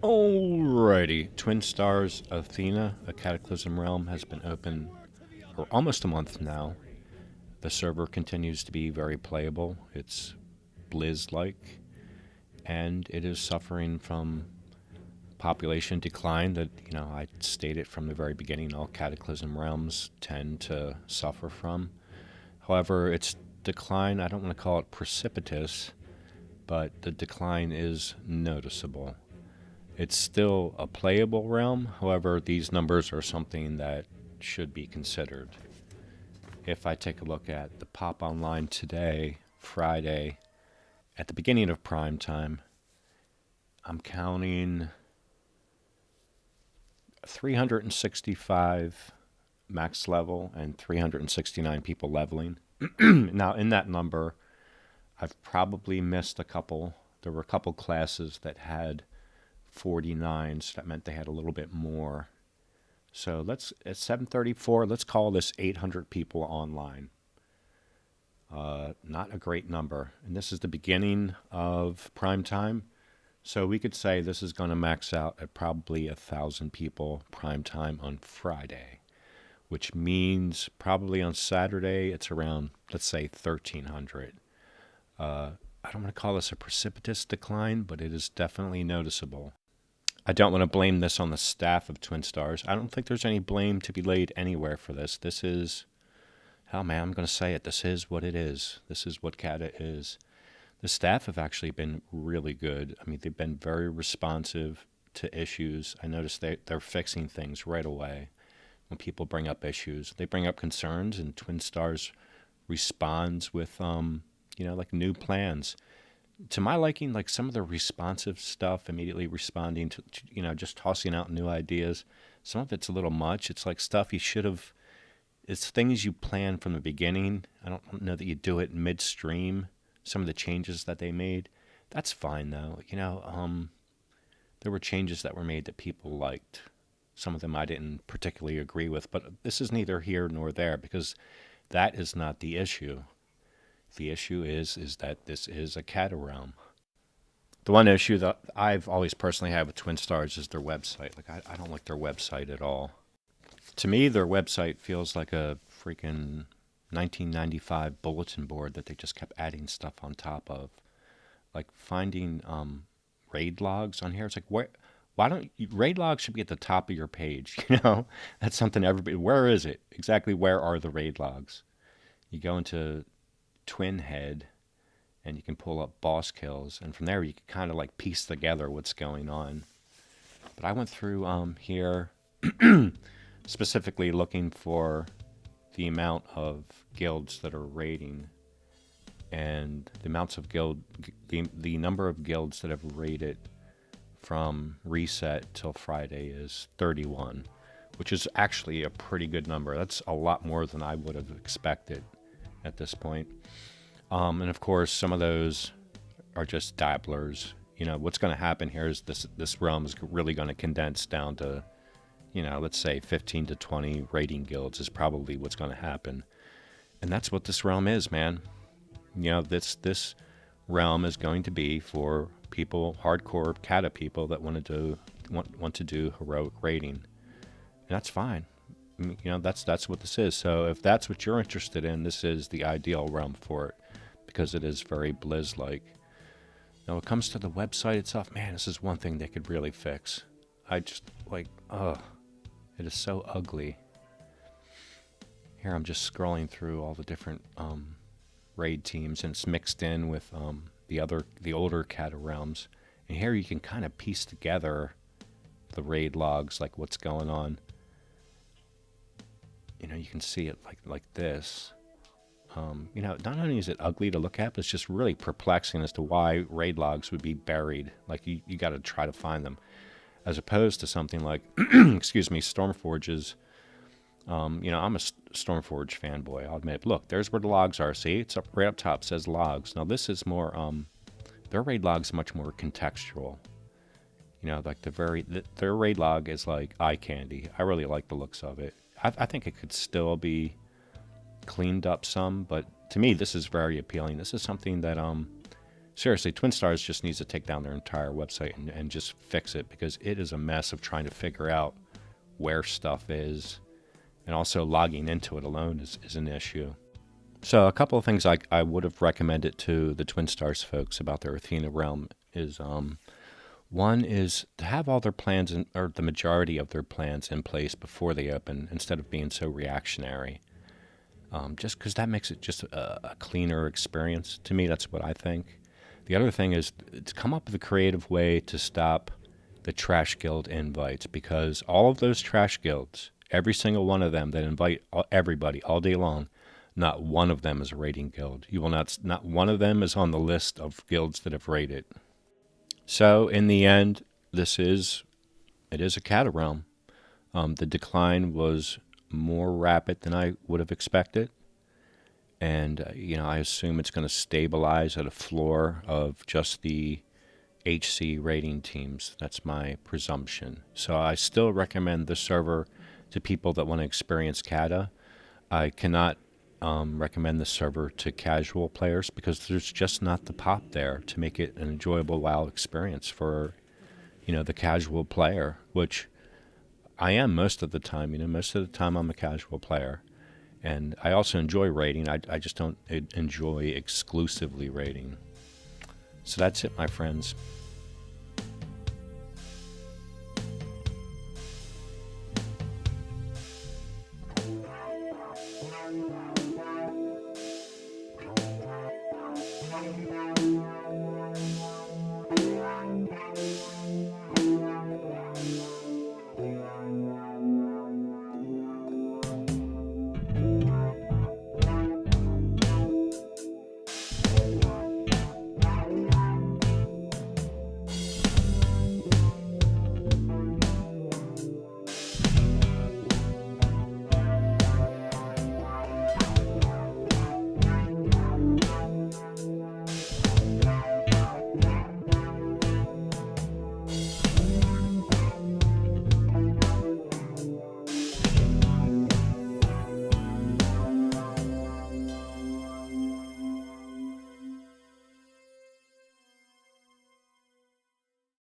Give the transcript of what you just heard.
Alrighty, Twinstars Athena Cataclysm Realm has been open for almost a month now. The server continues to be very playable. It's Blizz-like, and it is suffering from population decline that, I stated from the very beginning all Cataclysm Realms tend to suffer from. However, its decline, I don't want to call it precipitous, but the decline is noticeable. It's still a playable realm, however, these numbers are something that should be considered. If I take a look at the pop online today, Friday, at the beginning of prime time, I'm counting 365 max level and 369 people leveling. Now, in that number, I've probably missed a couple. There were a couple classes that had 49s. That meant they had a little bit more. So at 734, let's call this 800 people online. Not a great number. And this is the beginning of prime time. So we could say this is going to max out at probably 1,000 people prime time on Friday, which means probably on Saturday it's around, let's say, 1,300. I don't want to call this a precipitous decline, but it is definitely noticeable. I don't want to blame this on the staff of Twinstars. I don't think there's any blame to be laid anywhere for this. This is, hell man, I'm going to say it. This is what it is. This is what Cata is. The staff have actually been really good. I mean, they've been very responsive to issues. I noticed they're fixing things right away. When people bring up issues, they bring up concerns, and Twinstars responds with, like new plans. To my liking, like some of the responsive stuff, immediately responding to, just tossing out new ideas. Some of it's a little much. It's like stuff you should have, it's things you plan from the beginning. I don't know that you do it midstream. Some of the changes that they made, that's fine though. There were changes that were made that people liked. Some of them I didn't particularly agree with, but this is neither here nor there because that is not the issue. The issue is that this is a Cata realm. The one issue that I've always personally had with Twinstars is their website. Like I don't like their website at all. To me, their website feels like a freaking 1995 bulletin board that they just kept adding stuff on top of. Like finding raid logs on here. It's like, why don't you, raid logs should be at the top of your page, That's something everybody, where is it? Exactly where are the raid logs? You go into Twin Head and you can pull up boss kills, and from there you can kind of like piece together what's going on. But I went through here specifically looking for the amount of guilds that are raiding, and the amounts of the number of guilds that have raided from reset till Friday is 31, which is actually a pretty good number. That's a lot more than I would have expected at this point. And of course, some of those are just dabblers. What's going to happen here is this realm is really going to condense down to, let's say 15 to 20 raiding guilds is probably what's going to happen. And that's what this realm is, man. This realm is going to be for people, hardcore Cata people that want to do heroic raiding. And that's fine. That's what this is. So if that's what you're interested in, this is the ideal realm for it because it is very Blizz-like. Now, when it comes to the website itself, man, this is one thing they could really fix. I just it is so ugly. Here I'm just scrolling through all the different raid teams, and it's mixed in with the older Cata realms. And here you can kind of piece together the raid logs, like what's going on. You can see it like this. Not only is it ugly to look at, but it's just really perplexing as to why raid logs would be buried. Like you got to try to find them, as opposed to something like, excuse me, Stormforge's. I'm a Stormforge fanboy. I'll admit. Look, there's where the logs are. See, it's up right up top. Says logs. Now this is more. Their raid log's much more contextual. Like their raid log is like eye candy. I really like the looks of it. I think it could still be cleaned up some, but to me this is very appealing. This is something that seriously, Twinstars just needs to take down their entire website and just fix it, because it is a mess of trying to figure out where stuff is. And also logging into it alone is an issue. So a couple of things I would have recommended to the Twinstars folks about their Athena realm is, one is to have all their plans or the majority of their plans in place before they open, instead of being so reactionary. Just because that makes it just a cleaner experience. To me, that's what I think. The other thing is to come up with a creative way to stop the Trash Guild invites, because all of those Trash Guilds, every single one of them that invite everybody all day long, not one of them is a raiding guild. You will not one of them is on the list of guilds that have raided. So in the end, it is a Cata realm. The decline was more rapid than I would have expected. And, I assume it's going to stabilize at a floor of just the HC rating teams. That's my presumption. So I still recommend the server to people that want to experience Cata. I cannot recommend the server to casual players, because there's just not the pop there to make it an enjoyable WoW experience for, the casual player, which I am most of the time. Most of the time I'm a casual player. And I also enjoy raiding. I just don't enjoy exclusively raiding. So that's it, my friends.